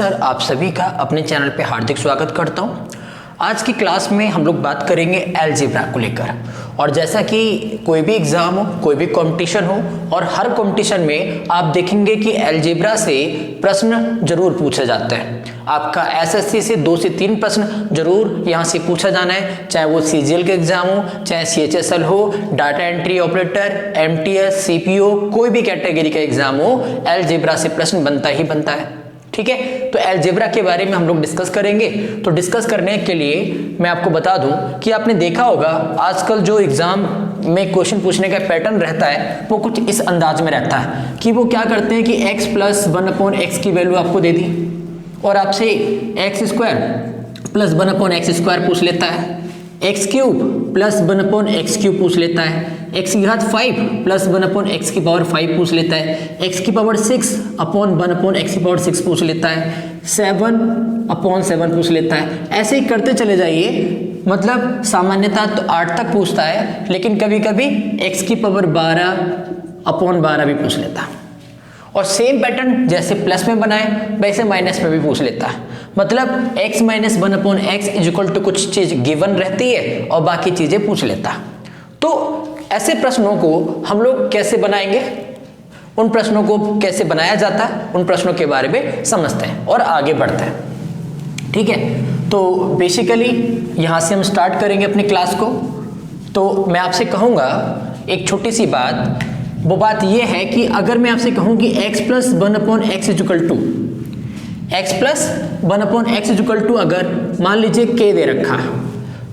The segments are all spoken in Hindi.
सर, आप सभी का अपने चैनल पे हार्दिक स्वागत करता हूं। आज की क्लास में हम लोग बात करेंगे अलजेब्रा को लेकर। और जैसा कि कोई भी एग्जाम हो, कोई भी कंपटीशन हो, और हर कंपटीशन में आप देखेंगे कि अलजेब्रा से प्रश्न जरूर पूछे जाते हैं। आपका एसएससी से 2 से 3 प्रश्न जरूर यहाँ से पूछा जाना है, चाहे वो सीजीएल के एग्जाम हो, चाहे सीएचएसएल हो, data entry operator, MTS, CPO, कोई भी कैटेगरी का एग्जाम हो, अलजेब्रा से प्रश्न बनता ही बनता है। ठीक है, तो अलजेब्रा के बारे में हम लोग डिस्कस करेंगे। तो डिस्कस करने के लिए मैं आपको बता दूं कि आपने देखा होगा आजकल जो एग्जाम में क्वेश्चन पूछने का पैटर्न रहता है वो कुछ इस अंदाज में रहता है कि वो क्या करते हैं कि x प्लस 1/x की वैल्यू आपको दे दी और आपसे x² प्लस 1/x² पूछ लेता है, x³ प्लस 1/x³ पूछ लेता है, x⁵ प्लस 1/x⁵ पूछ लेता है, x⁻6/1/x⁶ पूछ लेता है, 7/7 पूछ लेता है। ऐसे ही करते चले जाइए। मतलब सामान्यतः तो 8 तक पूछता है, लेकिन कभी कभी x⁻12/12 भी पूछ लेता है। और सेम पैटर्न जैसे प्लस में बनाए वैसे माइनस में भी पूछ लेता है। मतलब x - 1/x = कुछ चीज गिवन रहती है और बाकी चीजें पूछ लेता है। तो ऐसे प्रश्नों को हम लोग कैसे बनाएंगे, उन प्रश्नों को कैसे बनाया जाता है, उन प्रश्नों के बारे में समझते हैं और आगे बढ़ते हैं। ठीक है, तो बेसिकली यहाँ से हम स्टार्ट करेंगे अपनी क्लास को। तो मैं आपसे कहूँगा एक छोटी सी बात, वो बात ये है कि अगर मैं आपसे कहूँ कि x प्लस 1/x अगर मान लीजिए k दे रखा है,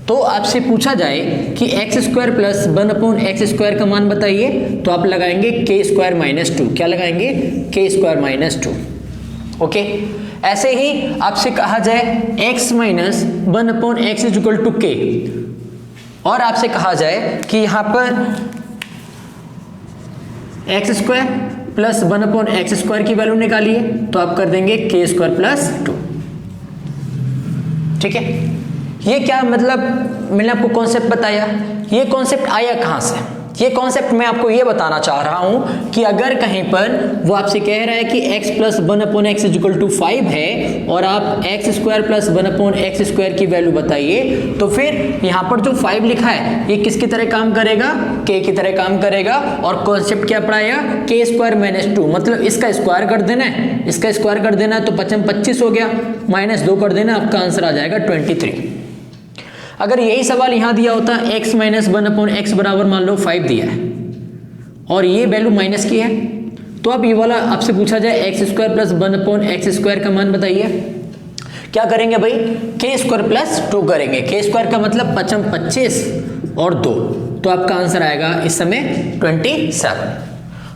तो आपसे पूछा जाए कि x² प्लस 1/x² का मान बताइए, तो आप लगाएंगे k² - 2। क्या लगाएंगे? k² - 2। ओके, ऐसे ही आपसे कहा जाए x - 1/x = k, और आपसे कहा जाए कि यहां पर x² प्लस 1/x² की वैल्यू निकालिए, तो आप कर देंगे k² + 2। ठीक है, ये क्या मतलब मैंने आपको कॉन्सेप्ट बताया, ये कॉन्सेप्ट आया कहां से? ये कॉन्सेप्ट मैं आपको ये बताना चाह रहा हूं कि अगर कहीं पर वो आपसे कह रहा है कि x प्लस 1/x = 5 है और आप x² प्लस 1/x² की वैल्यू बताइए, तो फिर यहाँ पर जो 5 लिखा है ये किसकी तरह काम करेगा? k की तरह काम करेगा। और कॉन्सेप्ट क्या पढ़ाया? k² - 2, मतलब इसका स्क्वायर कर देना है, इसका स्क्वायर कर देना है, तो 5 × 25 हो गया, -2 कर देना, आपका आंसर आ जाएगा 23। अगर यही सवाल यहां दिया होता x - 1/x बराबर मान लो 5 दिया है और ये वैल्यू माइनस की है, तो अब ये वाला आपसे पूछा जाए x² प्लस 1/x² का मान बताइए, क्या करेंगे भाई? k² + 2 करेंगे। k² का मतलब 5 × 25 और 2, तो आपका आंसर आएगा इस समय 27।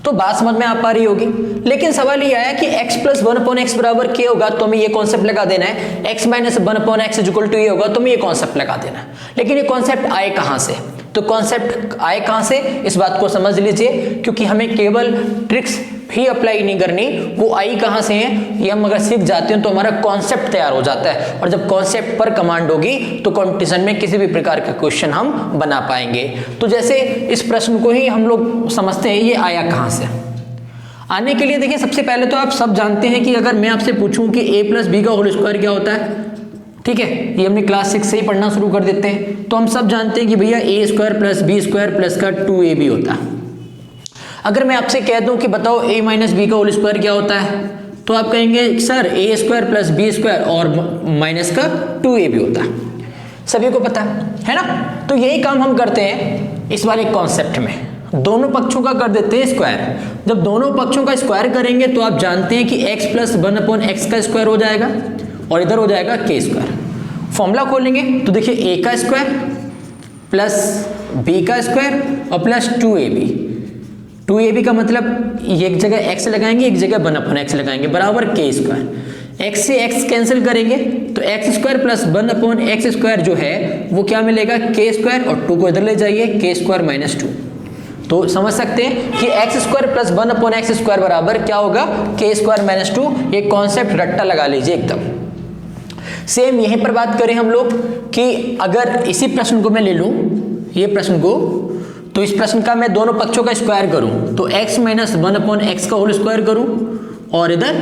तो बात समझ में आ पा रही होगी। लेकिन सवाल ये आया कि x प्लस 1/x बराबर k होगा, तो हमें ये कॉन्सेप्ट लगा देना है, x - 1/x = ये होगा, तो हमें ये कॉन्सेप्ट लगा देना है। लेकिन ये कॉन्सेप्ट आए कहां से? तो कॉन्सेप्ट आए कहां से, इस बात को समझ लीजिए, क्योंकि हमें केवल ट्रिक्स ही अप्लाई नहीं करनी, वो आई कहां से है ये हम अगर सीख जाते हैं तो हमारा कॉन्सेप्ट तैयार हो जाता है। और जब कॉन्सेप्ट पर कमांड होगी तो कंपटीशन में किसी भी प्रकार का क्वेश्चन हम बना पाएंगे। तो जैसे इस प्रश्न को ही हम लोग समझते हैं ये आया कहां से। आने के लिए देखिए, सबसे पहले तो आप सब जानते हैं कि अगर मैं आपसे पूछूं कि a + b का होल स्क्वायर क्या होता है, ठीक है, ये हमने क्लास 6 से ही पढ़ना शुरू कर देते हैं, तो हम सब जानते हैं कि भैया a² + b² प्लस का 2ab होता है। अगर मैं आपसे कह दूं कि बताओ a - b का होल स्क्वायर क्या होता है, तो आप कहेंगे सर a² + b² और माइनस का 2ab होता है। सभी को पता है ना? तो यही काम हम करते हैं इस वाले कॉन्सेप्ट में, दोनों पक्षों का कर देते हैं स्क्वायर। जब दोनों पक्षों का स्क्वायर करेंगे तो आप जानते हैं कि x प्लस 1/x का स्क्वायर हो जाएगा और इधर हो जाएगा k²। फॉर्मूला खोलेंगे तो देखिए a का स्क्वायर प्लस b का स्क्वायर और प्लस 2ab। 2ab का मतलब एक जगह x लगाएंगे, एक जगह 1/x लगाएंगे, बराबर k²। x से x कैंसिल करेंगे तो x² प्लस 1/x² जो है वो क्या मिलेगा? k² और 2 को इधर ले जाइए, k² - 2। तो समझ सकते हैं कि x² प्लस 1/x² बराबर क्या होगा? k² - 2। ये कॉन्सेप्ट रट्टा लगा लीजिए एकदम। सेम यहीं पर बात करें हम लोग कि अगर इसी प्रश्न को मैं ले लूं, ये प्रश्न को, तो इस प्रश्न का मैं दोनों पक्षों का स्क्वायर करूं तो x - 1/x का होल स्क्वायर करूं और इधर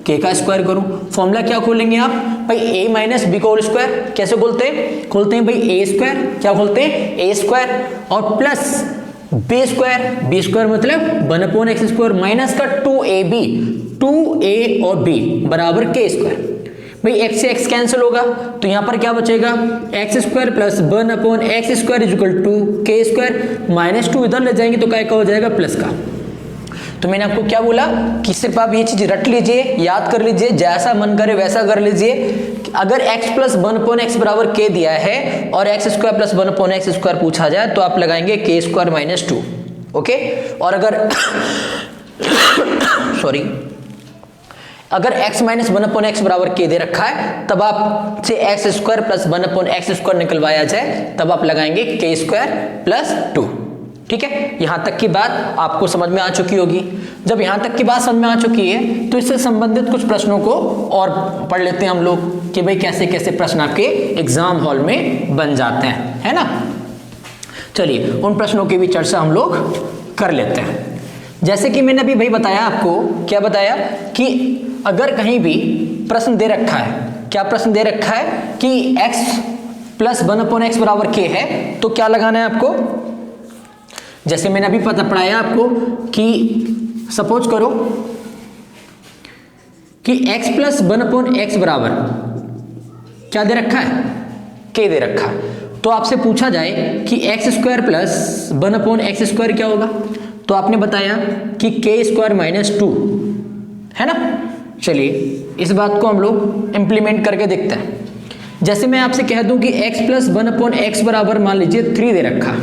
k का स्क्वायर करूं। फॉर्मूला क्या खोलेंगे आप भाई, a माइनस बी का होल स्क्वायर। कैसे खोलते हैं, खोलते हैं भाई a स्क्वायर, क्या खोलते हैं a स्क्वायर, और plus b square, b square मतलब 1/x स्क्वायर माइनस का 2ab, 2a और b बराबर k स्क्वायर। भाई x से x कैंसिल होगा तो यहां पर क्या बचेगा, x square plus 1/x square is equal to k square, minus 2 इधर ले जाएंगे तो क्या हो जाएगा, प्लस का। तो मैंने आपको क्या बोला कि सिर्फ आप ये चीज रट लीजिए, याद कर लीजिए, जैसा मन करे वैसा कर लीजिए। अगर x प्लस 1/x बराबर k दिया है और x square plus 1/x square पूछा जाए तो आप लगाएंगे k स्क्वायर माइनस 2, ओके। और अगर सॉरी अगर x माइनस 1/x बराबर k दे रखा है तब आप से x square plus 1/x square निकलवाया जाए तब आप लगाएंगे k स्क्वायर प्लस 2, ठीक है। यहां तक की बात आपको समझ में आ चुकी होगी। जब यहां तक की बात समझ में आ चुकी है तो इससे संबंधित कुछ प्रश्नों को और पढ़ लेते हैं हम लोग कि भाई कैसे कैसे प्रश्न आपके एग्जाम हॉल में बन जाते हैं, है ना। चलिए उन प्रश्नों की भी चर्चा हम लोग कर लेते हैं। जैसे कि मैंने अभी भाई बताया आपको, क्या बताया कि अगर कहीं भी प्रश्न दे रखा है, क्या प्रश्न दे रखा है कि x प्लस 1/x बराबर k है तो क्या लगाना है आपको। जैसे मैंने अभी पढ़ाया आपको कि सपोज करो कि x प्लस 1/x बराबर क्या दे रखा है, k दे रखा है। तो आपसे पूछा जाए कि x square plus 1/x square क्या होगा, तो आपने बताया कि k स्क्वायर माइनस 2, है ना। चलिए इस बात को हम लोग इंप्लीमेंट करके देखते हैं। जैसे मैं आपसे कह दूं कि x प्लस 1/x बराबर मान लीजिए 3 दे रखा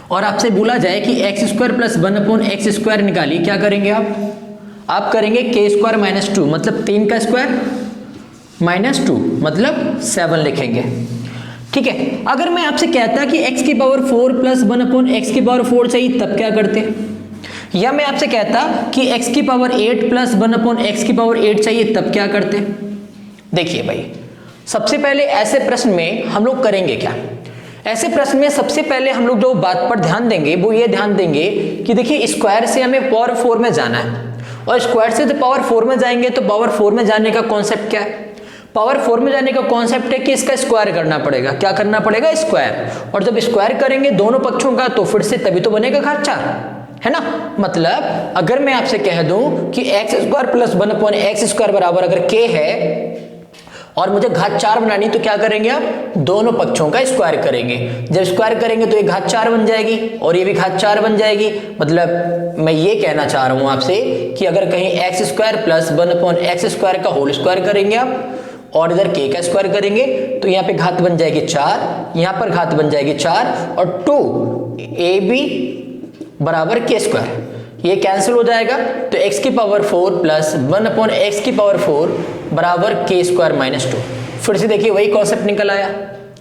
और आपसे बोला जाए कि x square plus 1/x square निकालिए, क्या करेंगे आप करेंगे k स्क्वायर माइनस 2 मतलब 3 का स्क्वायर माइनस 2 मतलब 7 लिखेंगे, ठीक है। अगर मैं आपसे कहता कि x की पावर 4 प्लस 1/x की पावर 4 चाहिए तब क्या करते, या मैं आपसे कहता कि x की पावर 8 प्लस 1/x की पावर 8 चाहिए तब क्या करते। देखिए भाई सबसे पहले ऐसे प्रश्न में हम लोग करेंगे क्या, ऐसे प्रश्न में सबसे पहले हम लोग जो बात पर ध्यान देंगे वो ये ध्यान देंगे कि देखिए स्क्वायर से हमें पावर 4 में जाना है और स्क्वायर से तो पावर 4 में जाएंगे तो पावर 4 में जाने का कॉन्सेप्ट क्या है, पावर 4 में जाने का कॉन्सेप्ट है कि इसका स्क्वायर करना पड़ेगा। क्या करना पड़ेगा, स्क्वायर। और जब स्क्वायर करेंगे दोनों पक्षों का तो फिर से तभी तो बनेगा घात 4, है ना। मतलब अगर मैं आपसे कह दूं कि x square plus 1/x square बराबर अगर k है और मुझे घात 4 बनानी तो क्या करेंगे आप, दोनों पक्षों का स्क्वायर करेंगे। जब स्क्वायर करेंगे तो ये घात 4 बन जाएगी और ये भी घात 4 बन जाएगी। मतलब मैं ये कहना चाह रहा हूं आपसे कि अगर कहीं x square plus 1/x square का होल स्क्वायर करेंगे आप और इधर k का स्क्वायर करेंगे तो यहाँ पे घात बन जाएगी 4, यहाँ पर घात बन जाएगी 4 और 2ab बराबर k स्क्वायर, ये कैंसिल हो जाएगा तो x की पावर 4 प्लस 1/x की पावर 4 बराबर k स्क्वायर माइनस 2। फिर से देखिए वही कॉन्सेप्ट निकल आया,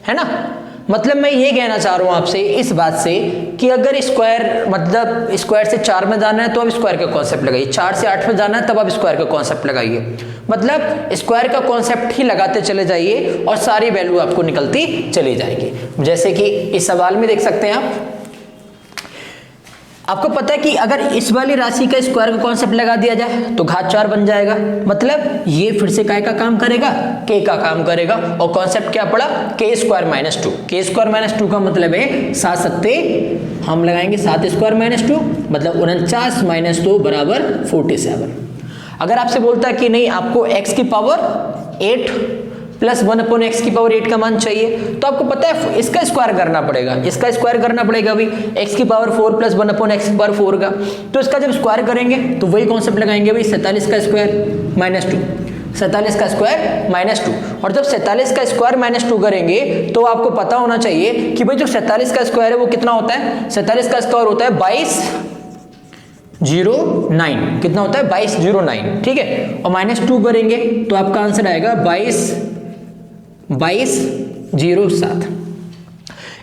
है ना। मतलब मैं ये कहना चाह रहा हूं आपसे इस बात से कि अगर स्क्वायर मतलब स्क्वायर से 4 में जाना है तो आप स्क्वायर का कॉन्सेप्ट लगाइए, 4 से 8 में जाना है तब आप स्क्वायर का कॉन्सेप्ट लगाइए। मतलब स्क्वायर का कॉन्सेप्ट ही लगाते चले जाइए और सारी वैल्यू आपको निकलती चली जाएगी। जैसे कि इस सवाल में देख सकते हैं आपको पता है कि अगर इस वाली राशि का स्क्वायर का कॉन्सेप्ट लगा दिया जाए तो घात 4 बन जाएगा। मतलब ये फिर से काय का काम करेगा, k का काम करेगा। और कॉन्सेप्ट क्या पड़ा, k square minus 2। k square minus 2 का मतलब है 7 सत्ते हम लगाएंगे 7 स्क्वायर माइनस 2 मतलब 49 माइनस 2 बराबर 47। अगर आपसे बोलता है कि नहीं आपको x की पावर 8 प्लस 1/x की पावर 8 का मान चाहिए तो आपको पता है इसका स्क्वायर करना पड़ेगा, इसका स्क्वायर करना पड़ेगा भाई x की पावर 4 प्लस 1/x की पावर 4 का। तो इसका जब स्क्वायर करेंगे तो वही कॉन्सेप्ट लगाएंगे भाई 47 का स्क्वायर माइनस 2, 47 का स्क्वायर माइनस 2। और जब 47 का स्क्वायर माइनस 2 करेंगे तो आपको पता होना चाहिए कि भाई जो 47 का स्क्वायर है वो कितना होता है, 47 का स्क्वायर होता है 2209, कितना होता है 2209, ठीक है। और माइनस 2 करेंगे तो आपका आंसर आएगा 2207।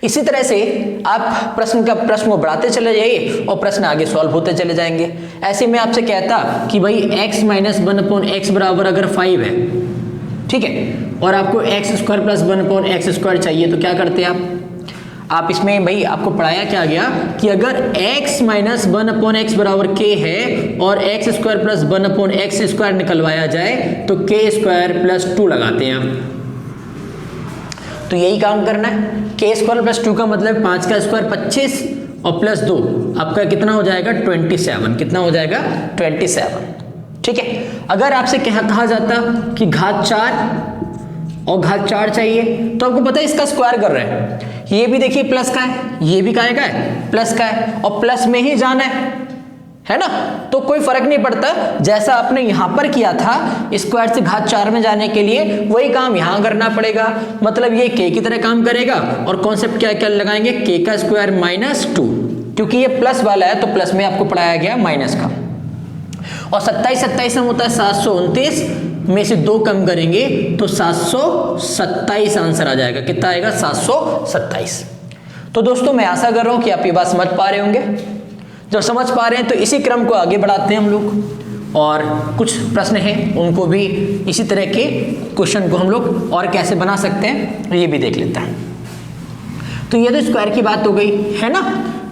इसी तरह से आप प्रश्न को बढ़ाते चले जाइए और प्रश्न आगे सॉल्व होते चले जाएंगे। ऐसे में आपसे कहता कि भाई x माइनस 1/x बराबर अगर 5 है, ठीक है, और आपको x square plus 1/x square चाहिए तो क्या करते आप, आप इसमें भाई आपको पढ़ाया क्या गया कि अगर x माइनस 1/x बराबर k है और x square plus 1/x square निकलवाया जाए तो k स्क्वायर प्लस 2 लगाते हैं हम। तो यही काम करना है। k स्क्वायर प्लस 2 का मतलब 5 का स्क्वायर 25 और प्लस 2 आपका कितना हो जाएगा 27। कितना हो जाएगा 27। ठीक है। अगर आपसे कहा जाता कि घात 4 और घात 4 चाहिए तो आपको पता है इसका स्क्वायर कर रहे हैं, ये भी देखिए प्लस का है, ये भी काहे का है प्लस का है, और प्लस में ही जाना है ना। तो कोई फर्क नहीं पड़ता, जैसा आपने यहां पर किया था स्क्वायर से घात 4 में जाने के लिए वही काम यहां करना पड़ेगा। मतलब ये k की तरह काम करेगा और कॉन्सेप्ट क्या क्या लगाएंगे k का स्क्वायर माइनस 2, क्योंकि ये प्लस वाला है तो प्लस में आपको पढ़ाया गया माइनस का। और 27 में होता है 729 में से 2 कम करेंगे तो 727 आंसर आ जाएगा। कितना आएगा 727। तो दोस्तों मैं आशा कर रहा हूं कि आप ये बात समझ पा रहे होंगे। जब समझ पा रहे हैं तो इसी क्रम को आगे बढ़ाते हैं हम लोग, और कुछ प्रश्न हैं उनको भी इसी तरह के क्वेश्चन को हम लोग और कैसे बना सकते हैं ये भी देख लेते हैं। तो ये तो स्क्वायर की बात हो गई है ना।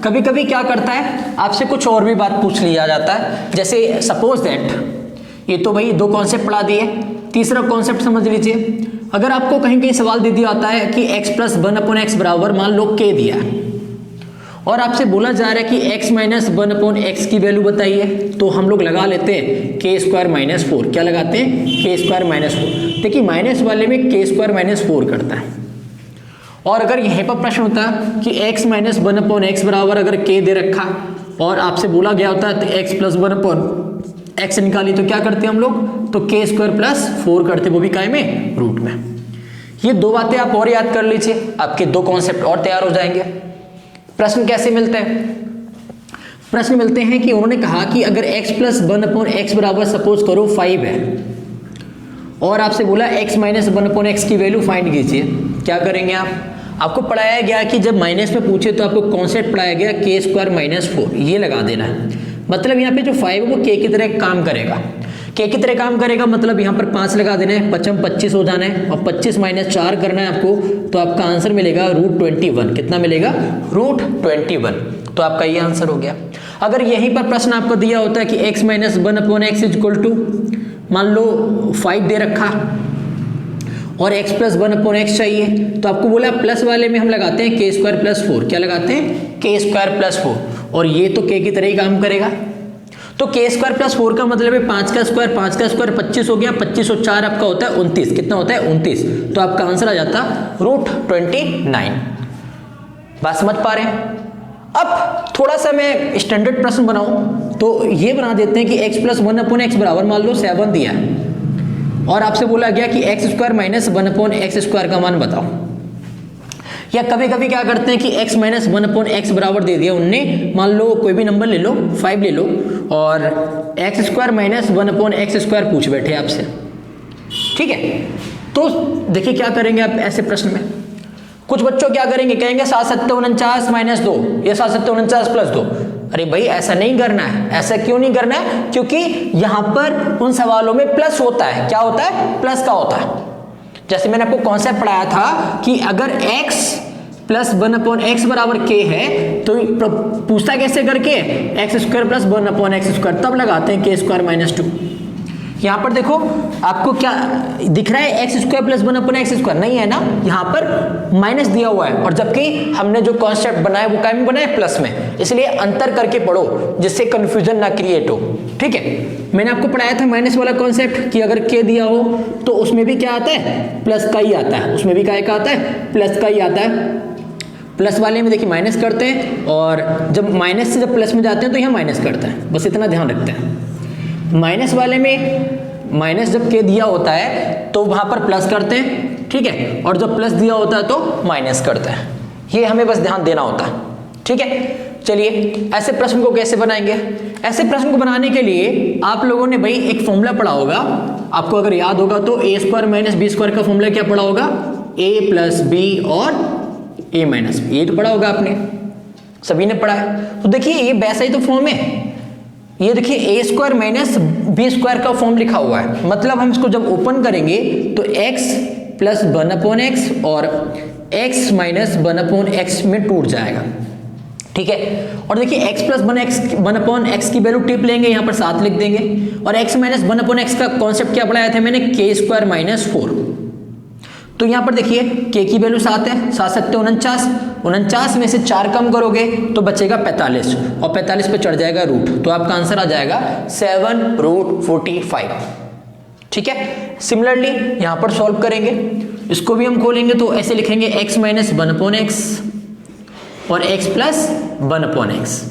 कभी कभी क्या करता है आपसे कुछ और भी बात पूछ लिया जाता है, जैसे सपोज दैट ये तो भाई 2 कॉन्सेप्ट पढ़ा दिए, तीसरा कॉन्सेप्ट समझ लीजिए। अगर आपको कहीं कहीं सवाल दे दिया आता है कि x प्लस 1/x बराबर मान लो k दिया और आपसे बोला जा रहा है कि x माइनस 1/x की वैल्यू बताइए, तो हम लोग लगा लेते हैं k स्क्वायर माइनस 4। क्या लगाते हैं k स्क्वायर माइनस 4। देखिए माइनस वाले में k स्क्वायर माइनस 4 करता है। और अगर यहीं पर प्रश्न होता कि x माइनस 1/x बराबर अगर k दे रखा और आपसे बोला गया होता है तो x प्लस 1/x निकाली, तो क्या करते हम लोग तो k स्क्वायर प्लस 4 करते, वो भी काय में रूट में। ये 2 बातें आप और याद कर लीजिए, आपके 2 कॉन्सेप्ट और तैयार हो जाएंगे। प्रश्न कैसे मिलते हैं? प्रश्न मिलते हैं कि उन्होंने कहा कि अगर x प्लस 1/x बराबर सपोज करो 5 है और आपसे बोला x माइनस 1/x की वैल्यू फाइंड कीजिए, क्या करेंगे आप? आपको पढ़ाया गया कि जब माइनस में पूछे तो आपको कॉन्सेप्ट पढ़ाया गया k स्क्वायर माइनस 4, ये लगा देना है। मतलब यहाँ पे जो 5 है वो k की तरह काम करेगा। k की तरह काम करेगा मतलब यहाँ पर 5 लगा देना है, 5 25 हो जाना है और 25 माइनस 4 करना है आपको, तो आपका आंसर मिलेगा √21। कितना मिलेगा √21। तो आपका ये आंसर हो गया। अगर यहीं पर प्रश्न आपको दिया होता है कि x minus 1/x is equal to मान लो 5 दे रखा और x प्लस 1/x चाहिए, तो आपको बोला प्लस वाले में हम लगाते हैं k स्क्वायर प्लस 4। क्या लगाते हैं k स्क्वायर प्लस 4, और ये तो k की तरह ही काम करेगा। तो k स्क्वायर प्लस 4 का मतलब है 5 का स्क्वायर 25 हो गया, 25 और 4 आपका होता है 29। कितना होता है 29। तो आपका आंसर आ जाता √29। बात समझ पा रहे हैं? अब थोड़ा सा मैं स्टैंडर्ड प्रश्न बनाऊं तो ये बना देते हैं कि x प्लस 1/x बराबर मान लो 7 दिया है और आपसे बोला गया कि x square minus 1/x square का मान बताओ। या कभी कभी क्या करते हैं कि x माइनस 1/x बराबर दे दिया उनने, मान लो कोई भी नंबर ले लो 5 ले लो और x square minus 1/x square पूछ बैठे आपसे। ठीक है, तो देखिए क्या करेंगे आप ऐसे प्रश्न में। कुछ बच्चों क्या करेंगे, कहेंगे 7 7 49 माइनस 2 या 7 7 49 प्लस 2। अरे भाई ऐसा नहीं करना है। ऐसा क्यों नहीं करना है? क्योंकि यहां पर उन सवालों में प्लस होता है। क्या होता है? प्लस का होता है। जैसे मैंने आपको कॉन्सेप्ट पढ़ाया था कि अगर x प्लस 1/x बराबर k है तो पूछता कैसे करके x square plus 1/x square, तब लगाते हैं k स्क्वायर माइनस 2। यहाँ पर देखो आपको क्या दिख रहा है x square plus 1/x square नहीं है ना, यहाँ पर माइनस दिया हुआ है और जबकि हमने जो कॉन्सेप्ट बनाया वो काय में बनाया प्लस में, इसलिए अंतर करके पढ़ो जिससे कंफ्यूजन ना क्रिएट हो। ठीक है, मैंने आपको पढ़ाया था माइनस वाला कॉन्सेप्ट कि अगर k दिया हो तो उसमें भी क्या आता है प्लस का ही आता है, उसमें भी काय का आता है प्लस का ही आता है। प्लस वाले में देखिए माइनस करते हैं और जब माइनस से जब प्लस में जाते हैं तो यहाँ माइनस करते हैं, बस इतना ध्यान रखते हैं। माइनस वाले में माइनस जब k दिया होता है तो वहां पर प्लस करते हैं, ठीक है, और जब प्लस दिया होता है तो माइनस करते हैं। ये हमें बस ध्यान देना होता है। ठीक है, चलिए ऐसे प्रश्न को कैसे बनाएंगे? ऐसे प्रश्न को बनाने के लिए आप लोगों ने भाई एक फॉर्मूला पढ़ा होगा, आपको अगर याद होगा तो a square minus b square का फॉर्मूला क्या पढ़ा होगा? a प्लस b और a माइनस b, ये तो पढ़ा होगा आपने, सभी ने पढ़ा है। तो देखिए ये वैसा ही तो फॉर्म है। ये देखिए a square minus b square का फॉर्म लिखा हुआ है, मतलब हम इसको जब ओपन करेंगे तो x प्लस 1/x और x माइनस 1/x में टूट जाएगा, ठीक है। और देखिए x प्लस 1/x की वैल्यू टिप लेंगे, यहाँ पर 7 लिख देंगे, और x माइनस 1/x का कॉन्सेप्ट क्या पढ़ाया था मैंने, k² माइनस 4। तो यहाँ पर देखिए k की वैल्यू 7 है, 7 सकते 49 में से 4 कम करोगे तो बचेगा 45, और 45 पे चढ़ जाएगा रूट, तो आपका आंसर आ जाएगा 7√45, ठीक है। सिमिलरली यहाँ पर सॉल्व करेंगे, इसको भी हम खोलेंगे तो ऐसे लिखेंगे x माइनस 1/x और x प्लस 1/x।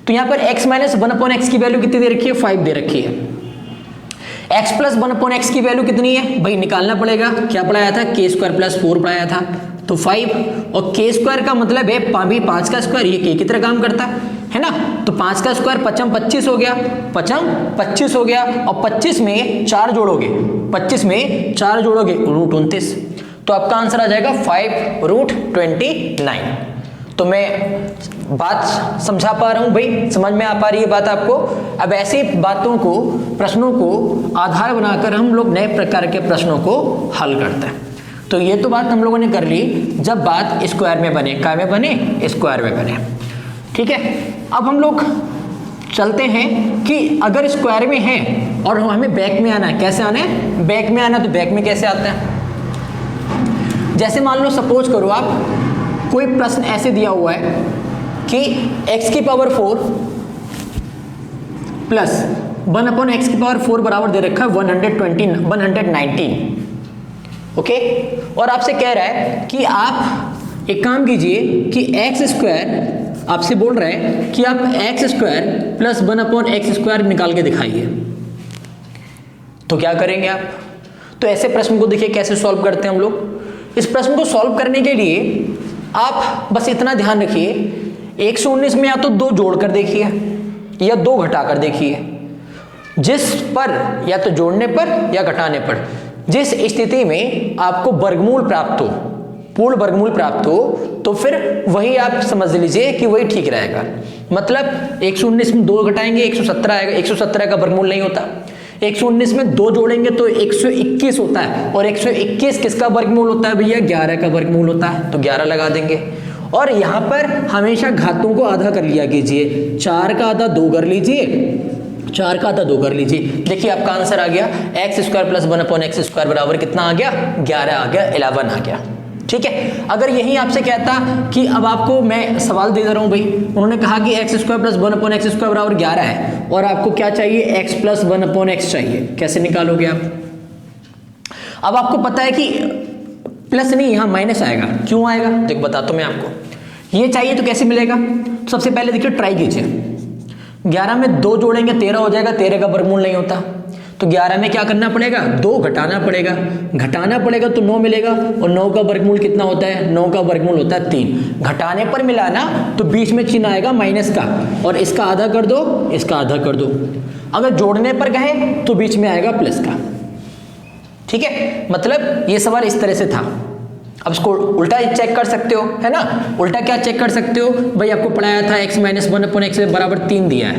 तो यहाँ पर x माइनस 1/x की वैल्यू कितनी दे रखी है, 5 दे रखी है। x प्लस 1/x की वैल्यू कितनी है भाई, निकालना पड़ेगा, क्या पढ़ाया था, k² प्लस 4 पढ़ाया था, तो 5, और k² का मतलब है 5 का स्क्वायर, ये k की तरह काम करता है ना, तो 5 का स्क्वायर 5 25 हो गया, 5 हो गया, और 25 में 4 जोड़ोगे, √29, तो आपका आंसर आ जाएगा 5√29। तो मैं बात समझा पा रहा हूं भाई, समझ में आ पा रही है बात आपको। अब ऐसी बातों को, प्रश्नों को आधार बनाकर हम लोग नए प्रकार के प्रश्नों को हल करते हैं। तो ये तो बात हम लोगों ने कर ली जब बात स्क्वायर में बने, क्या में बने, स्क्वायर में बने, ठीक है। अब हम लोग चलते हैं कि अगर स्क्वायर में है और हमें बैक में आना है, कैसे आना है, बैक में आना, तो बैक में कैसे आता है, जैसे मान लो सपोज करो आप कोई प्रश्न ऐसे दिया हुआ है कि x की पावर 4 प्लस 1/x की पावर 4 बराबर दे रखा है 119, ओके। और आपसे कह रहा है कि आप एक काम कीजिए कि x², आपसे बोल रहा है कि आप x² प्लस 1/x² निकाल के दिखाइए, तो क्या करेंगे आप, तो ऐसे प्रश्न को देखिए कैसे सॉल्व करते हैं हम लोग। इस प्रश्न को सॉल्व करने के लिए आप बस इतना ध्यान रखिए, 119 में या तो 2 जोड़कर देखिए या 2 घटाकर देखिए, जिस पर या तो जोड़ने पर या घटाने पर जिस स्थिति में आपको वर्गमूल प्राप्त हो, पूर्ण वर्गमूल प्राप्त हो, तो फिर वही आप समझ लीजिए कि वही ठीक रहेगा। मतलब 119 में 2 घटाएंगे 117 आएगा, 117 का वर्गमूल नहीं होता, 119 में 2 जोड़ेंगे तो 121 होता है, और 121 किसका वर्गमूल होता है भैया, 11 का वर्गमूल होता है, तो 11 लगा देंगे। और यहाँ पर हमेशा घातों को आधा कर लिया कीजिए, 4 का आधा 2 कर लीजिए, 4 का आधा 2 कर लीजिए, देखिए आपका आंसर आ गया x² प्लस 1/x² बराबर कितना आ गया, 11 आ गया, 11 आ गया, ठीक है। अगर यही आपसे कहता कि अब आपको मैं सवाल दे रहा हूं भाई, उन्होंने कहा कि x² प्लस 1/x² बराबर 11 है और आपको क्या चाहिए, x प्लस 1/x चाहिए, कैसे निकालोगे आप। अब आपको पता है कि प्लस नहीं, यहां माइनस आएगा, क्यों आएगा देखो बताता हूं मैं आपको। ये चाहिए तो कैसे मिलेगा, तो सबसे पहले देखिए ट्राई कीजिए, 11 में 2 जोड़ेंगे 13 हो जाएगा, 13 का वर्गमूल नहीं होता, तो 11 में क्या करना पड़ेगा, 2 घटाना पड़ेगा, तो 9 मिलेगा, और 9 का वर्गमूल कितना होता है, 9 का वर्गमूल होता है 3, घटाने पर मिलाना तो बीच में चिन्ह आएगा माइनस का, और इसका आधा कर दो, इसका आधा कर दो, अगर जोड़ने पर कहे तो बीच में आएगा प्लस का, ठीक है। मतलब ये सवाल इस तरह से था। अब इसको उल्टा चेक कर सकते हो, है ना, उल्टा क्या चेक कर सकते हो भाई, आपको पढ़ाया था x माइनस 1/x बराबर 3 दिया है,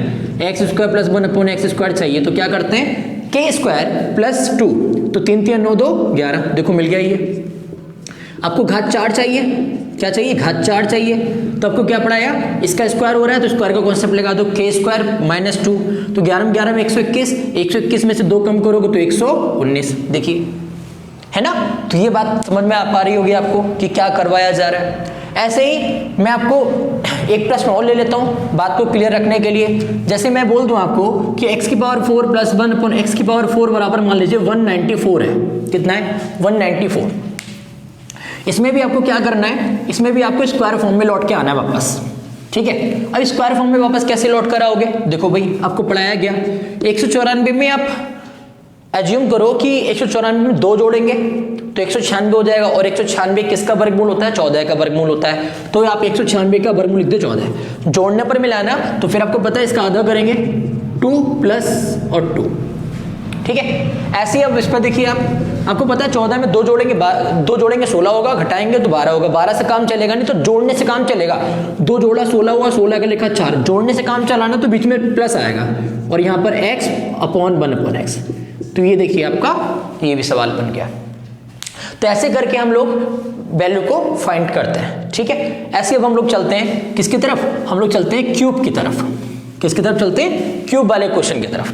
x² प्लस 1/x² चाहिए, तो क्या करते हैं, k² प्लस 2, तो 3 3 9 2 11, देखो मिल गया ये। आपको घात 4 चाहिए, क्या चाहिए, घात 4 चाहिए, तो आपको क्या पढ़ाया, इसका स्क्वायर हो रहा है तो स्क्वायर का कॉन्सेप्ट लगा दो, k² माइनस 2, तो 11 में 11 में 121 में से 2 कम करोगे तो 119, देखिए, है ना। तो ये बात समझ में आ पा रही होगी आपको कि क्या करवाया जा रहा है। ऐसे ही मैं आपको एक प्रश्न और ले लेता हूं बात को क्लियर रखने के लिए। जैसे मैं बोल दूं आपको कि x की पावर 4 प्लस 1/x की पावर 4 बराबर मान लीजिए 194 है, कितना है, 194। इसमें भी आपको क्या करना है, इसमें भी आपको स्क्वायर फॉर्म में लौट के आना है वापस, ठीक है। अब स्क्वायर फॉर्म में वापस कैसे लौट कर आओगे, देखो भाई आपको पढ़ाया गया 194 में आप एज्यूम करो कि 194 में 2 जोड़ेंगे तो 196 हो जाएगा, और 196 किसका वर्गमूल होता है, 14 का वर्गमूल होता है, तो आप 196 का वर्गमूल लिख दो 14, जोड़ने पर मिलाना तो फिर आपको पता है इसका आधा करेंगे 2 प्लस और 2, ठीक है। ऐसे ही अब इस पर देखिए आपको पता है 14 में 2 जोड़ेंगे 16 होगा, घटाएंगे तो 12 होगा, 12 से काम चलेगा नहीं तो जोड़ने से काम चलेगा, 2 जोड़ा 16 हुआ, 16 का लिखा 4, जोड़ने से काम चलाना तो बीच में प्लस आएगा, और यहाँ पर x/1/x, तो ये देखिए आपका ये भी सवाल बन गया। तो ऐसे करके हम लोग वैल्यू को फाइंड करते हैं, ठीक है। ऐसे अब हम लोग चलते हैं किसकी तरफ, हम लोग चलते हैं क्यूब की तरफ। किसकी तरफ चलते हैं, क्यूब वाले क्वेश्चन की तरफ।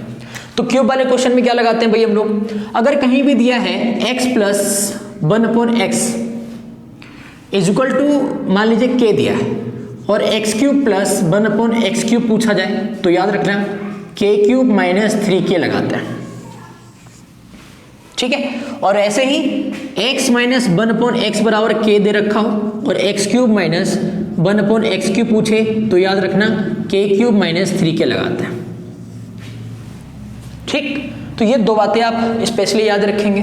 तो क्यूब वाले क्वेश्चन में क्या लगाते हैं भाई हम लोग, अगर कहीं भी दिया है x plus 1/x is equal to मान लीजिए k दिया है और x³ प्लस 1/x³ पूछा जाए तो याद रखना k³ माइनस 3k लगाते हैं, ठीक है। और ऐसे ही x माइनस 1/x बराबर k दे रखा हो और x³ माइनस 1/x³ पूछे तो याद रखना k³ माइनस 3k लगाते हैं, ठीक। तो ये दो बातें आप स्पेशली याद रखेंगे।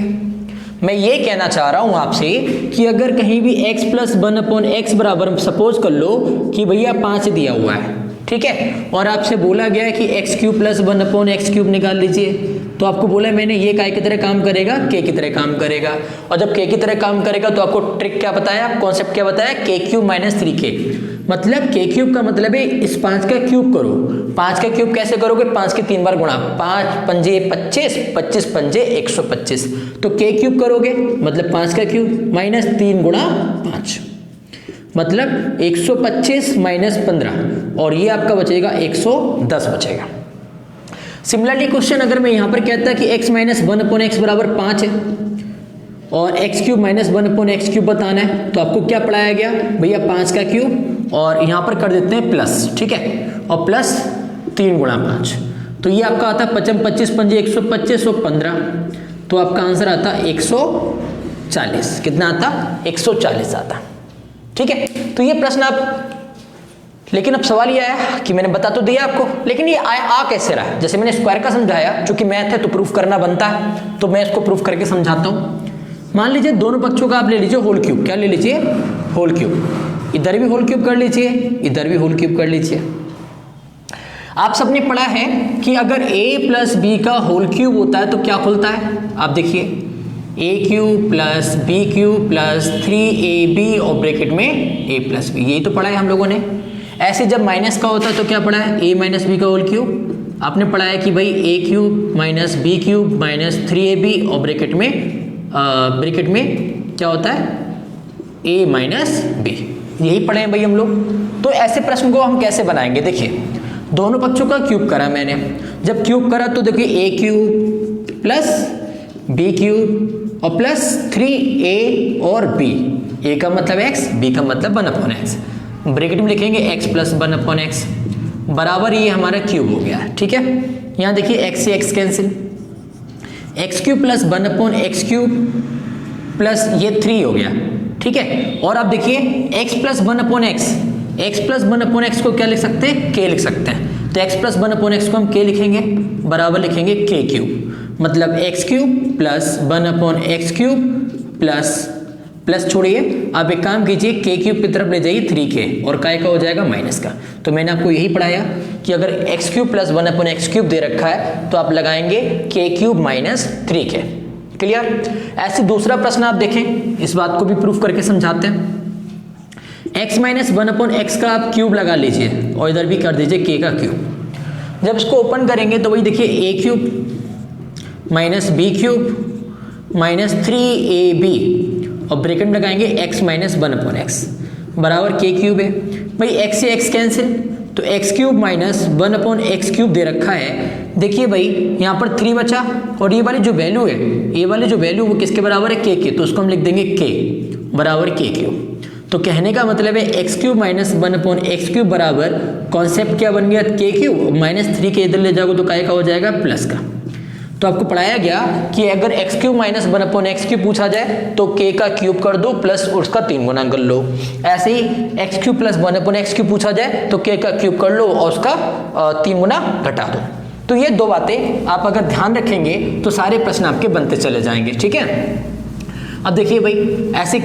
मैं ये कहना चाह रहा हूं आपसे कि अगर कहीं भी x प्लस 1/x बराबर सपोज कर लो कि भैया 5 दिया हुआ है, ठीक है, और आपसे बोला गया है कि x³ प्लस 1/x³ निकाल लीजिए, तो आपको बोला मैंने ये काय की तरह काम करेगा, k की तरह काम करेगा। और जब k की तरह काम करेगा तो आपको ट्रिक क्या बताया, कॉन्सेप्ट क्या बताया, k³ माइनस 3k। मतलब k³ का मतलब है इस 5 का क्यूब करो। 5 का क्यूब कैसे करोगे, 5 के 3 बार गुणा, 5 पंजे 25, 25 पंजे 125, तो k³ करोगे मतलब 5 का क्यूब माइनस 3 गुणा 5 मतलब 125 माइनस 15 और ये आपका बचेगा 110 बचेगा। सिमिलरली क्वेश्चन अगर मैं यहां पर कहता कि x माइनस 1/x बराबर 5 है और x³ माइनस 1/x³ बताना है तो आपको क्या पढ़ाया गया भैया, 5 का क्यूब और यहां पर कर देते हैं प्लस, ठीक है, और प्लस 3 गुणा 5, तो ये आपका आता 25 पंजे 125 और 15, तो आपका आंसर आता 140। कितना आता, 140 आता, ठीक है। तो ये प्रश्न आप, लेकिन अब सवाल ये आया कि मैंने बता तो दिया आपको, लेकिन ये आ कैसे रहा है। जैसे मैंने स्क्वायर का समझाया, चूंकि मैथ है तो प्रूफ करना बनता है, तो मैं इसको प्रूफ करके समझाता हूं। मान लीजिए दोनों पक्षों का आप ले लीजिए होल क्यूब, क्या ले लीजिए, होल क्यूब, इधर भी होल क्यूब कर लीजिए, इधर भी होल क्यूब कर लीजिए। आप सबने पढ़ा है कि अगर a प्लस बी का होल क्यूब होता है तो क्या खुलता है, आप देखिए a³ plus b³ plus 3ab और ब्रैकेट में a प्लस बी, यही तो पढ़ा है हम लोगों ने। ऐसे जब माइनस का होता है तो क्या पढ़ा है, a माइनस बी का होल क्यूब। आपने पढ़ा है कि भाई a³ minus b³ minus 3ab और ब्रैकेट में क्या होता है, a माइनस बी, यही पढ़े हैं भाई हम लोग। तो ऐसे प्रश्न को हम कैसे बनाएंगे, देखिए दोनों पक्षों का क्यूब करा मैंने, जब क्यूब करा तो देखिए a³ प्लस b³ और प्लस 3a और b, a का मतलब x, b का मतलब 1/x, ब्रैकेट में लिखेंगे x प्लस 1/x बराबर ये हमारा क्यूब हो गया, ठीक है। यहाँ देखिए x से x cancel, x³ plus 1/x³ plus ये 3 हो गया, ठीक है। और आप देखिए x plus 1/x, x plus 1/x को क्या लिख सकते हैं, k लिख सकते हैं, तो x प्लस 1/x को हम k लिखेंगे बराबर लिखेंगे k³ मतलब x³ प्लस 1/x³ प्लस छोड़िए, आप एक काम कीजिए k³ की तरफ ले जाइए 3k और काय का हो जाएगा माइनस का। तो मैंने आपको यही पढ़ाया कि अगर x³ प्लस 1/x³ दे रखा है तो आप लगाएंगे k³ माइनस 3k, क्लियर। ऐसे दूसरा प्रश्न आप देखें, इस बात को भी प्रूफ करके समझाते हैं। x माइनस 1/x का आप क्यूब लगा लीजिए और इधर भी कर दीजिए k का क्यूब। जब इसको ओपन करेंगे तो वही देखिए a³ minus b³ minus 3ab और ब्रैकेट में लगाएंगे x माइनस 1/x बराबर k³ है। भाई x से x कैंसिल, तो x³ माइनस 1/x³ दे रखा है। देखिए भाई यहाँ पर 3 बचा और ये वाली जो वैल्यू है, ये वाली जो वैल्यू वो किसके बराबर है, k के, तो उसको हम लिख देंगे k बराबर k³। तो कहने का मतलब है x³ माइनस 1/x³ बराबर कॉन्सेप्ट क्या बन गया, k³ माइनस 3k इधर ले जाओगे तो काय का हो जाएगा प्लस का। तो आपको पढ़ाया गया कि अगर x³ माइनस 1/x³ पूछा जाए तो k का क्यूब कर दो प्लस उसका 3 गुना कर लो। ऐसे ही x³ प्लस 1/x³ पूछा जाए तो k का क्यूब कर लो और उसका 3 गुना घटा दो। तो ये दो बातें आप अगर ध्यान रखेंगे तो सारे प्रश्न आपके बनते चले जाएंगे, ठीक है। अब देखिए भाई ऐसे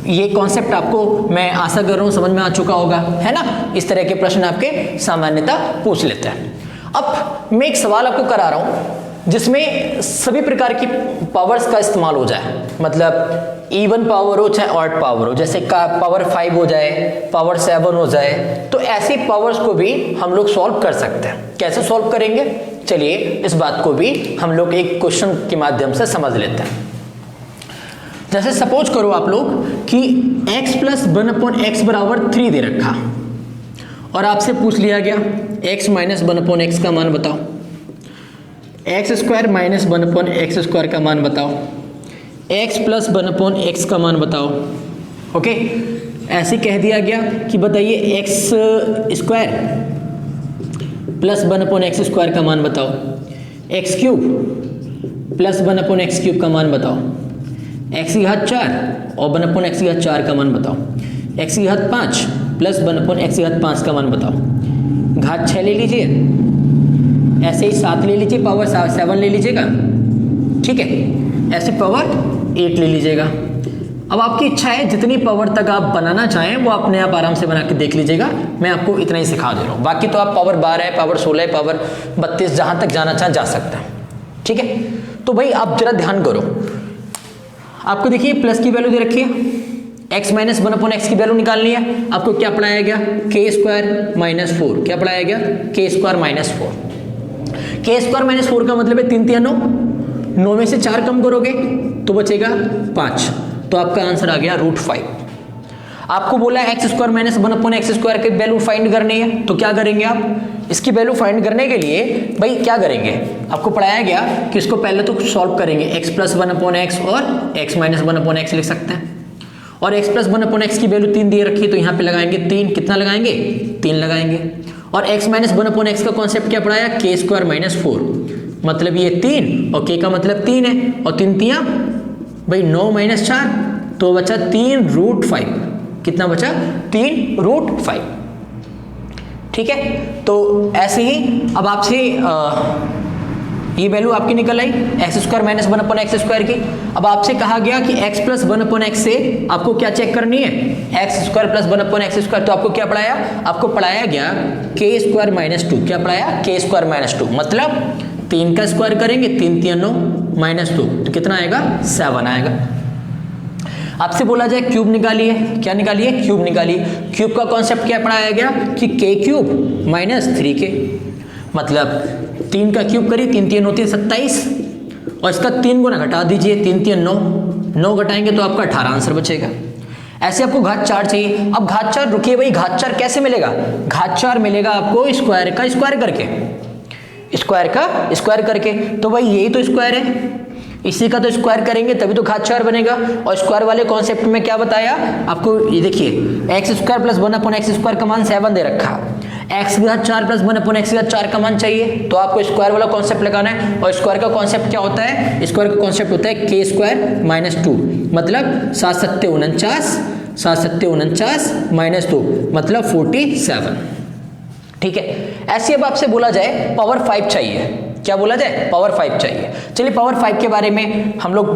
ये कॉन्सेप्ट आपको मैं आशा कर रहा हूँ समझ में आ चुका होगा, है ना। इस तरह के प्रश्न आपके सामान्यतः पूछ लेते हैं। अब मैं एक सवाल आपको करा रहा हूं जिसमें सभी प्रकार की पावर्स का इस्तेमाल हो जाए, मतलब इवन पावर हो चाहे ऑड पावर हो, जैसे का पावर 5 हो जाए, पावर 7 हो जाए, तो ऐसी पावर्स को भी हम लोग सॉल्व कर सकते हैं। कैसे सॉल्व करेंगे, चलिए इस बात को भी हम लोग एक क्वेश्चन के माध्यम से समझ लेते हैं। जैसे सपोज करो आप लोग कि x प्लस 1/x बराबर 3 दे रखा और आपसे पूछ लिया गया x माइनस 1/x का मान बताओ, x square minus 1/x square का मान बताओ, x प्लस 1/x का मान बताओ। ओके, ऐसे कह दिया गया कि बताइए x square plus 1/x square का मान बताओ, x cube plus 1/x cube का मान बताओ, x की घात 4 और 1/x की घात 4 का मान बताओ, x की घात 5 प्लस 1/x की घात 5 का मान बताओ। घात 6 ले लीजिए, ऐसे ही 7 ले लीजिए, पावर 7 ले लीजिएगा, ठीक है, ऐसे पावर 8 ले लीजिएगा। अब आपकी इच्छा है जितनी पावर तक आप बनाना चाहें वो अपने आप आराम से बना के देख लीजिएगा, मैं आपको इतना ही सिखा दे रहा हूँ। बाकी तो आप पावर 12 है, पावर 16 है, पावर 32 जहाँ तक जाना चाहें जा सकते हैं, ठीक है। तो भाई आप जरा ध्यान करो, आपको देखिए प्लस की वैल्यू दे रखी है, x माइनस 1/x की वैल्यू निकालनी है। आपको क्या पढ़ाया गया, k स्क्वायर माइनस 4, क्या पढ़ाया गया, k square minus 4। k square minus 4 का मतलब है 3 3 9, 9 में से 4 कम करोगे तो बचेगा 5, तो आपका आंसर आ गया √5। आपको बोला है x square minus 1/x square की वैल्यू फाइंड करनी है, तो क्या करेंगे आप, इसकी वैल्यू फाइंड करने के लिए भाई क्या करेंगे, आपको पढ़ाया गया कि इसको पहले तो सॉल्व करेंगे, x प्लस 1/x और x माइनस 1/x लिख सकते हैं, और x प्लस 1/x की वैल्यू 3 दे रखी है तो यहाँ पे लगाएंगे 3, कितना लगाएंगे, 3 लगाएंगे। और x माइनस 1/x का कॉन्सेप्ट क्या पढ़ाया, k स्क्वायर माइनस 4, मतलब ये 3 और k का मतलब 3 है, और 3 3 भाई 9 माइनस 4, तो बचा 3√5, कितना बचा, 3√5, ठीक है। तो ऐसे ही अब आपसे ये वैल्यू आपकी निकल आई x square minus 1/x square की। अब आपसे कहा गया कि x प्लस 1/x से आपको क्या चेक करनी है, x square plus 1/x square, तो आपको क्या पढ़ाया, आपको पढ़ाया गया k स्क्वायर माइनस 2, क्या पढ़ाया, k स्क्वायर माइनस 2, मतलब 3 का स्क्वायर करेंगे, 3 3 9 माइनस 2, तो कितना आएगा, 7 आएगा। आपसे बोला जाए क्यूब निकालिए, क्या निकालिए, क्यूब निकालिए। क्यूब का कॉन्सेप्ट क्या पढ़ाया गया कि k क्यूब माइनस 3k, मतलब 3 का क्यूब करिए, 3 3 होती है 27, और इसका 3 गुना घटा दीजिए, 3 3 9, 9 घटाएंगे तो आपका 18 आंसर बचेगा। ऐसे आपको घात 4 चाहिए। अब घात 4 रुकिए भाई, घात 4 कैसे मिलेगा, घात 4 मिलेगा आपको स्क्वायर का स्क्वायर करके, स्क्वायर का स्क्वायर करके, तो भाई यही तो स्क्वायर है, इसी का तो स्क्वायर करेंगे तभी तो घात 4 बनेगा। और स्क्वायर वाले कॉन्सेप्ट में क्या बताया आपको, ये देखिए x square plus 1/x square का मान 7 दे रखा, एक्स की घात 4 प्लस 1/x की घात 4 का मान चाहिए, तो आपको स्क्वायर वाला कॉन्सेप्ट लगाना है। और स्क्वायर का कॉन्सेप्ट क्या होता है, स्क्वायर का कॉन्सेप्ट होता है k स्क्वायर माइनस 2, मतलब 7 7 49, 7 7 49 माइनस 2, मतलब 47, ठीक है। ऐसे अब आपसे बोला जाए पावर 5 चाहिए, क्या बोला जाए, पावर 5 चाहिए। चलिए पावर 5 के बारे में हम लोग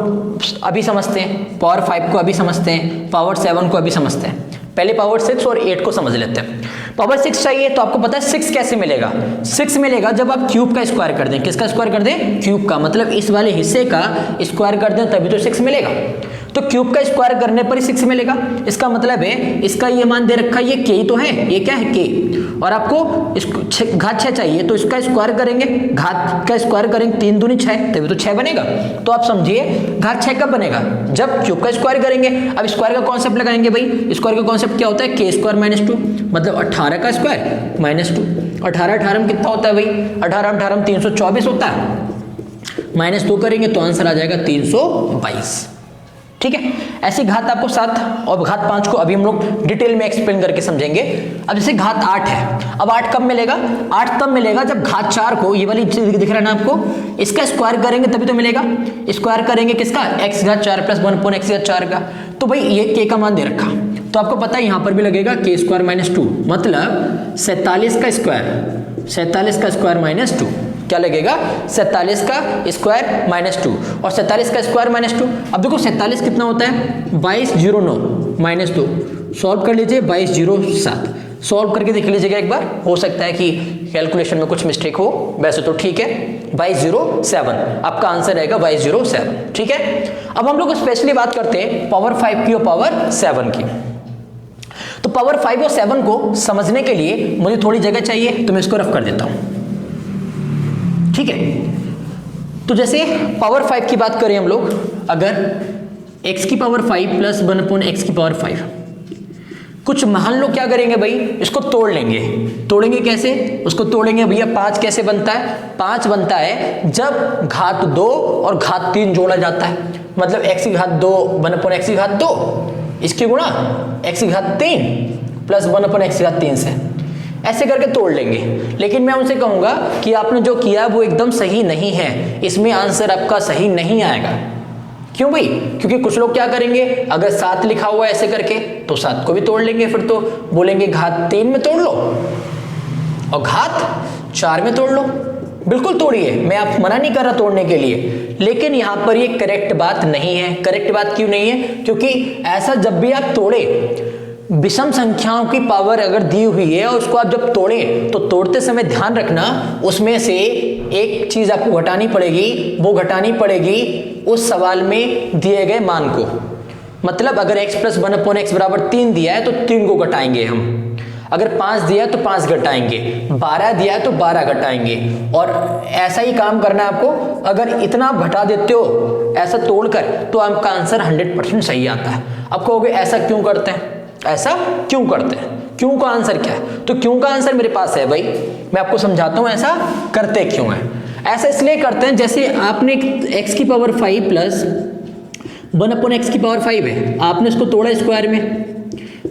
अभी समझते हैं, पावर 5 को अभी समझते हैं, पावर 7 को अभी समझते हैं। पहले पावर 6 और 8 को समझ लेते हैं। पावर 6 चाहिए तो आपको पता है 6 कैसे मिलेगा, 6 मिलेगा जब आप क्यूब का स्क्वायर कर दें, किसका स्क्वायर कर दें, क्यूब का, मतलब इस वाले हिस्से का स्क्वायर कर दें तभी तो 6 मिलेगा। तो क्यूब का स्क्वायर करने पर ही 6 मिलेगा, इसका मतलब है इसका ये मान दे रखा है, ये k तो है, ये क्या है k, और आपको घात 6 चाहिए तो इसका स्क्वायर करेंगे, घात का स्क्वायर करेंगे, 3 दूनी 6 तभी तो 6 बनेगा। तो आप समझिए घात 6 कब बनेगा, जब क्यूब का स्क्वायर करेंगे। अब स्क्वायर का कॉन्सेप्ट लगाएंगे भाई, स्क्वायर का कॉन्सेप्ट क्या होता है, k स्क्वायर माइनस 2, मतलब 18 का स्क्वायर माइनस 2, 18 18 में कितना होता है भाई, 18 18 324 होता है, माइनस 2 करेंगे तो आंसर आ जाएगा 322, ठीक है। ऐसे घात आपको 7 और घात 5 को अभी हम लोग डिटेल में एक्सप्लेन करके समझेंगे। अब जैसे घात 8 है, अब 8 कब मिलेगा, 8 तब मिलेगा जब घात 4 को, ये वाली चीज दिख रहा है ना आपको, इसका स्क्वायर करेंगे तभी तो मिलेगा। स्क्वायर करेंगे किसका, x घात 4 प्लस 1/x घात 4 का, तो भाई ये k का मान दे रखा, तो आपको पता है यहां पर भी लगेगा k स्क्वायर माइनस 2, मतलब 47 का स्क्वायर, 47 का स्क्वायर माइनस 2, क्या लगेगा, 47 का स्क्वायर माइनस 2, और 47 का स्क्वायर माइनस 2। अब देखो 47 कितना होता है, 2209 माइनस 2, सॉल्व कर लीजिए, 2207, सॉल्व करके देख लीजिएगा एक बार, हो सकता है कि कैलकुलेशन में कुछ मिस्टेक हो, वैसे तो ठीक है। 2207 आपका आंसर रहेगा, 2207, ठीक है। अब हम लोग स्पेशली बात करते हैं पावर 5 की और पावर 7 की। तो पावर 5 और 7 को समझने के लिए मुझे थोड़ी जगह चाहिए, तो मैं इसको रफ कर देता हूं, ठीक है। तो जैसे पावर 5 की बात करें हम लोग, अगर x की पावर 5 प्लस 1/x की पावर 5। कुछ मान लो क्या करेंगे भाई, इसको तोड़ लेंगे। तोड़ेंगे कैसे, उसको तोड़ेंगे भैया। 5 कैसे बनता है, 5 बनता है जब घात 2 और घात 3 जोड़ा जाता है। मतलब x की घात 2 1/x की घात 2, इसकी गुणा x की घात 3 प्लस 1/x की घात 3 से, ऐसे करके तोड़ लेंगे। लेकिन मैं उनसे कहूंगा कि आपने जो किया वो एकदम सही नहीं है, इसमें आंसर आपका सही नहीं आएगा। क्यों भाई, क्योंकि कुछ लोग क्या करेंगे, अगर 7 लिखा हुआ है ऐसे करके तो 7 को भी तोड़ लेंगे, फिर तो बोलेंगे घात 3 में तोड़ लो और घात 4 में तोड़ लो। बिल्कुल तोड़िए, मैं आप मना नहीं कर रहा तोड़ने के लिए, लेकिन यहां पर ये करेक्ट बात नहीं है। करेक्ट बात क्यों नहीं है, क्योंकि ऐसा जब भी आप तोड़े, विषम संख्याओं की पावर अगर दी हुई है और उसको आप जब तोड़ें तो तोड़ते समय ध्यान रखना उसमें से एक चीज आपको घटानी पड़ेगी। वो घटानी पड़ेगी उस सवाल में दिए गए मान को। मतलब अगर x प्लस 1/x बराबर 3 दिया है तो 3 को घटाएंगे हम। अगर 5 दिया तो 5 घटाएंगे, 12 दिया तो 12 घटाएंगे। और ऐसा ही काम करना है आपको। अगर इतना आप घटा देते हो ऐसा तोड़कर तो आपका आंसर 100% सही आता है। अब कहोगे ऐसा क्यों करते हैं, ऐसा क्यों करते हैं, क्यों का आंसर क्या है? तो क्यों का आंसर मेरे पास है भाई, मैं आपको समझाता हूं ऐसा करते क्यों है। ऐसा इसलिए करते हैं, जैसे आपने x की पावर 5 प्लस 1/x की पावर 5 है, आपने इसको तोड़ा स्क्वायर में,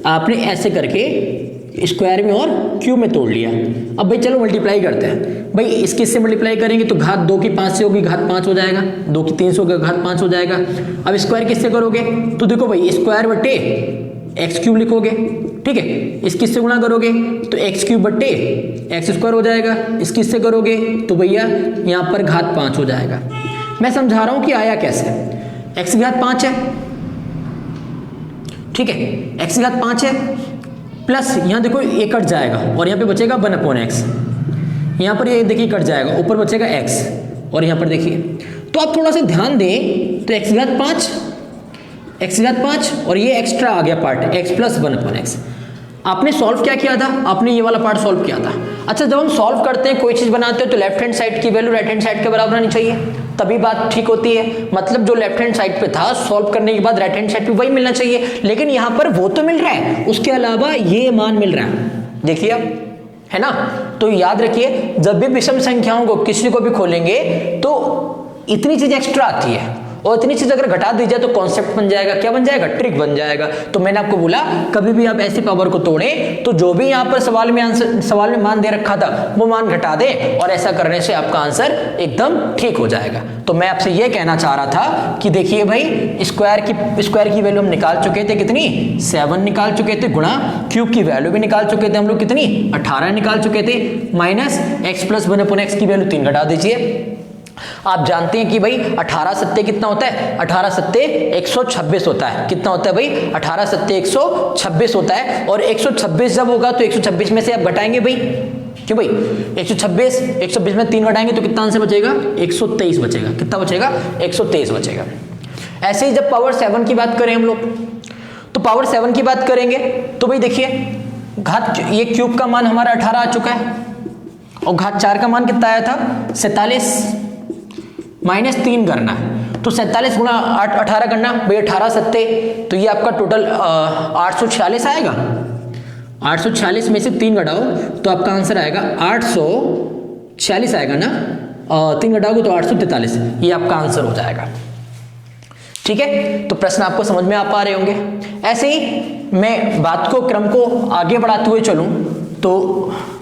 आपने ऐसे करके स्क्वायर में और क्यूब में तोड़ लिया। अब भाई चलो मल्टीप्लाई करते हैं। भाई इसके से मल्टीप्लाई करेंगे तो घात 2 की 5 से होगी, घात 5 हो जाएगा, 2 की 3 से होगा, घात 5 हो जाएगा। अब स्क्वायर किससे करोगे, तो देखो भाई स्क्वायर बटे एक्स क्यूब लिखोगे, ठीक है। इस किससे गुणा करोगे तो एक्स क्यूब बट्टे एक्स स्क्वायर हो जाएगा। इस किससे करोगे तो भैया यहाँ पर घात 5 हो जाएगा। मैं समझा रहा हूं कि आया कैसे। एक्स की घात 5 है, ठीक है, एक्स की घात 5 है, प्लस यहाँ देखो ये कट जाएगा और यहाँ पे बचेगा 1/x। यहाँ पर ये देखिए कट जाएगा, ऊपर बचेगा x और यहाँ पर देखिए। तो आप थोड़ा सा ध्यान दें तो एक्स की घात 5, एक्स की घात 5 और ये एक्स्ट्रा आ गया पार्ट x प्लस 1/x। आपने सॉल्व क्या किया था, आपने ये वाला पार्ट सॉल्व किया था। अच्छा, जब हम सॉल्व करते हैं कोई चीज बनाते हैं तो लेफ्ट हैंड साइड की वैल्यू राइट हैंड साइड के बराबर आनी चाहिए, तभी बात ठीक होती है। मतलब जो लेफ्ट हैंड साइड पे था सॉल्व करने के बाद राइट हैंड साइड पे वही मिलना चाहिए, लेकिन यहाँ पर वो तो मिल रहा है, उसके अलावा ये मान मिल रहा है, देखिए आप, है ना। तो याद रखिए जब भी विषम संख्याओं को किसी को भी खोलेंगे तो इतनी चीज एक्स्ट्रा आती है, और इतनी चीज अगर घटा दी जाए तो कॉन्सेप्ट बन जाएगा, क्या बन जाएगा, ट्रिक बन जाएगा। तो मैंने आपको बोला कभी भी आप ऐसी पावर को तोड़ें तो जो भी यहाँ पर सवाल में मान दे रखा था वो मान घटा दे, और ऐसा करने से आपका आंसर एकदम ठीक हो जाएगा। तो मैं आपसे ये कहना चाह रहा था कि देखिए भाई स्क्वायर की वैल्यू हम निकाल चुके थे, कितनी 7 निकाल चुके थे, गुणा क्यूब की वैल्यू भी निकाल चुके थे हम लोग, कितनी 18 निकाल चुके थे, माइनस x प्लस 1/x की वैल्यू 3 घटा दीजिए। आप जानते हैं कि भाई 18 सत्ते कितना होता है, 18 सत्ते 126 होता है। कितना होता है भाई, 18 सत्ते 126 होता है। और 126 जब होगा तो 126 में से आप घटाएंगे भाई, क्यों भाई 126 में 3 घटाएंगे तो कितना आंसर बचेगा, 123 बचेगा। कितना बचेगा, 123 बचेगा। ऐसे ही जब पावर 7 की बात करें हम लोग, तो पावर 7 की बात करेंगे तो भाई देखिए घात, ये क्यूब का मान हमारा 18 आ चुका है और घात 4 का मान कितना आया था 47, माइनस 3 करना है तो 47 गुणा 18 करना भाई, 18 सत्ते तो ये आपका टोटल 846 आएगा। 846 में से 3 घटाओ तो आपका आंसर आएगा 846 आएगा ना, 3 घटाओगे तो 843, ये आपका आंसर हो जाएगा। ठीक है, तो प्रश्न आपको समझ में आ पा रहे होंगे। ऐसे ही मैं बात को, क्रम को आगे बढ़ाते हुए चलूं तो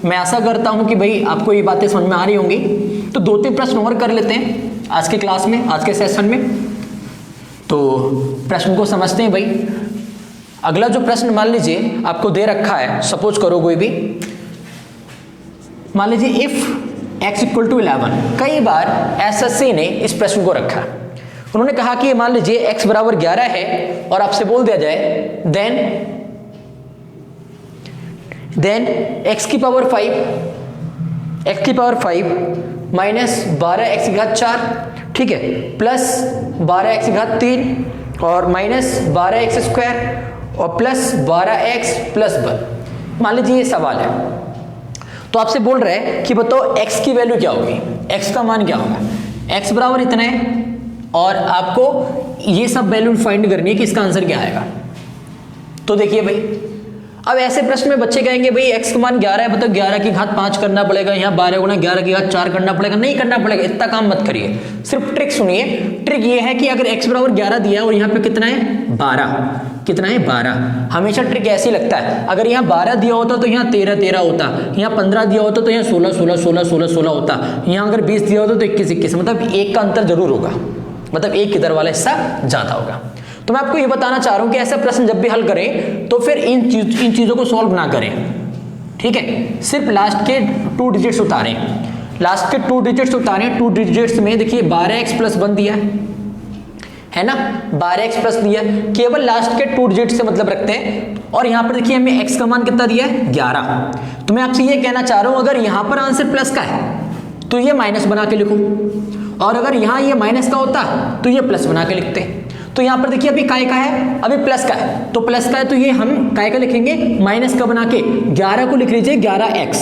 मैं आशा करता हूं कि भाई आपको ये बातें समझ में आ रही होंगी। तो 2-3 प्रश्न और कर लेते हैं आज के क्लास में, आज के सेशन में। तो प्रश्न को समझते हैं भाई। अगला जो प्रश्न मान लीजिए आपको दे रखा है, सपोज करो कोई भी, मान लीजिए इफ x = 11। कई बार एसएससी ने इस प्रश्न को रखा, उन्होंने कहा कि मान लीजिए x बराबर 11 है और आपसे बोल दिया जाए देन x की पावर 5 माइनस 12x की घात 4, ठीक है, प्लस 12x की घात 3 और माइनस 12x स्क्वायर और प्लस 12x प्लस 1। मान लीजिए ये सवाल है, तो आपसे बोल रहे हैं कि बताओ x की वैल्यू क्या होगी, x का मान क्या होगा। x बराबर इतना है और आपको ये सब वैल्यू फाइंड करनी है कि इसका आंसर क्या आएगा। तो देखिए भाई, अब ऐसे प्रश्न में बच्चे कहेंगे भाई x का मान 11 है, मतलब 11 की घात 5 करना पड़ेगा, यहाँ 12 गुना 11 की घात 4 करना पड़ेगा। नहीं करना पड़ेगा, इतना काम मत करिए, सिर्फ ट्रिक सुनिए। ट्रिक ये है कि अगर x बराबर 11 दिया है और यहाँ पे कितना है 12, कितना है 12, हमेशा ट्रिक ऐसे ही लगता है। अगर यहाँ 12 दिया होता तो यहाँ 13 13 होता, यहाँ 15 दिया होता तो यहाँ 16 16 16 16 16 होता, यहाँ अगर 20 दिया होता तो 21 21, मतलब एक का अंतर जरूर होगा, मतलब एक इधर वाला हिस्सा ज्यादा होगा। तो मैं आपको ये बताना चाह रहा हूं कि ऐसा प्रश्न जब भी हल करें तो फिर इन चीजों को सॉल्व ना करें, ठीक है, सिर्फ लास्ट के 2 डिजिट्स उतारें, लास्ट के 2 डिजिट्स उतारें। 2 डिजिट्स में देखिए 12x प्लस 1 दिया है ना, 12x प्लस दिया, केवल लास्ट के 2 डिजिट से मतलब रखते हैं। और यहां पर देखिए हमें x का मान कितना दिया है 11। तो मैं आपसे ये कहना चाह रहा हूं अगर यहां पर आंसर प्लस का है तो ये माइनस बना के लिखो, और अगर यहां ये माइनस का होता तो ये प्लस बना के लिखते। तो यहां पर देखिए अभी काय का है, अभी प्लस का है, तो प्लस का है तो ये हम काय का लिखेंगे माइनस का बना के 11 को लिख लीजिए 11x,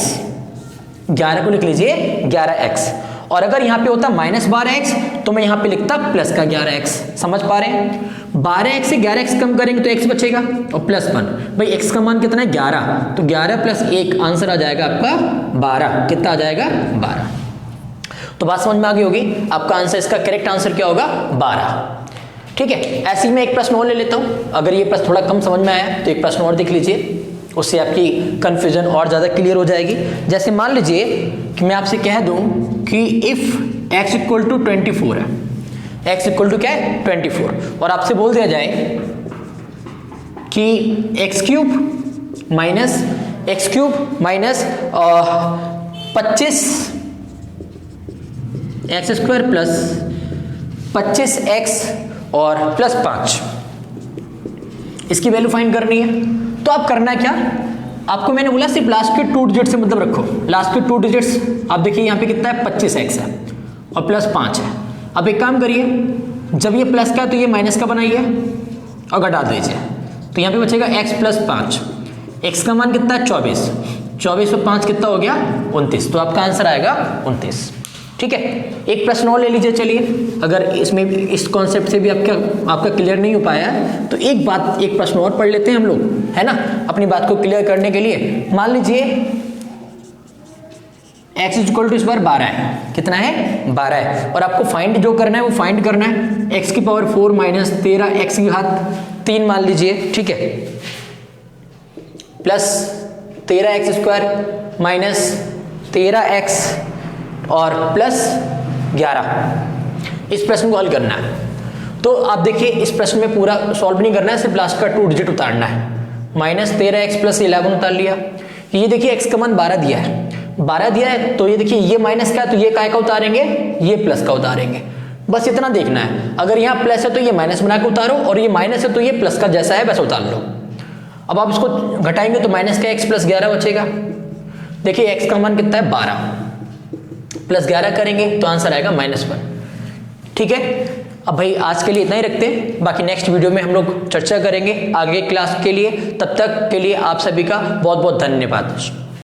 11 को लिख लीजिए 11x। और अगर यहां पे होता माइनस 12x तो मैं यहां पे लिखता प्लस का 11x। समझ पा रहे हैं, 12x से 11x कम करेंगे तो x बचेगा और प्लस 1, भाई x का मान कितना है 11, तो 11 प्लस 1 आंसर आ जाएगा आपका 12। कितना आ जाएगा 12। तो बात समझ में आ गई होगी, आपका आंसर, इसका करेक्ट आंसर क्या होगा 12, ठीक है। ऐसे ही मैं एक प्रश्न और ले लेता हूं, अगर ये प्रश्न थोड़ा कम समझ में आया तो एक प्रश्न और देख लीजिए, उससे आपकी कंफ्यूजन और ज्यादा क्लियर हो जाएगी। जैसे मान लीजिए कि मैं आपसे कह दूं कि इफ x इक्वल टू 24 है, x इक्वल टू क्या है 24, और आपसे बोल दिया जाए कि x cube minus 25 x square plus 25x और प्लस 5, इसकी वैल्यू फाइंड करनी है। तो आप करना क्या, आपको मैंने बोला सिर्फ लास्ट के 2 डिजिट से मतलब रखो, लास्ट के 2 डिजिट्स। आप देखिए यहाँ पे कितना है 25x है और प्लस 5 है। अब एक काम करिए, जब ये प्लस का है तो ये माइनस का बनाइए और घटा दीजिए, तो यहाँ पे बचेगा x प्लस 5, x का मान कितना है 24, 24 और 5 कितना हो गया 29, तो आपका आंसर आएगा 29, ठीक है। एक प्रश्न और ले लीजिए, चलिए, अगर इसमें इस कॉन्सेप्ट से भी आपका क्लियर नहीं हो पाया है तो एक प्रश्न और पढ़ लेते हैं हम लोग, है ना, अपनी बात को क्लियर करने के लिए। मान लीजिए x इक्वल टू इस बार 12 है, कितना है 12 है, और आपको फाइंड जो करना है वो फाइंड करना है x की पावर 4 माइनस 13 x की घात 3 मान लीजिए, ठीक है, plus 13x square minus 13x और प्लस 11। इस प्रश्न को हल करना है। तो आप देखिए इस प्रश्न में पूरा सॉल्व नहीं करना है, सिर्फ लास्ट का 2 डिजिट उतारना है। माइनस 13x प्लस 11 उतार लिया, ये देखिए x का मान 12 दिया है, 12 दिया है, तो ये देखिए ये माइनस का है तो ये काय का उतारेंगे, ये प्लस का उतारेंगे, बस इतना देखना है। अगर यहाँ प्लस है तो ये माइनस बना के उतारो, और ये माइनस है तो ये प्लस का जैसा है वैसा उतार लो। अब आप इसको घटाएंगे तो माइनस का x प्लस 11 बचेगा। देखिए x का मान कितना है 12, प्लस 11 करेंगे तो आंसर आएगा -1, ठीक है। अब भाई आज के लिए इतना ही रखते हैं, बाकी नेक्स्ट वीडियो में हम लोग चर्चा करेंगे आगे क्लास के लिए। तब तक के लिए आप सभी का बहुत बहुत धन्यवाद।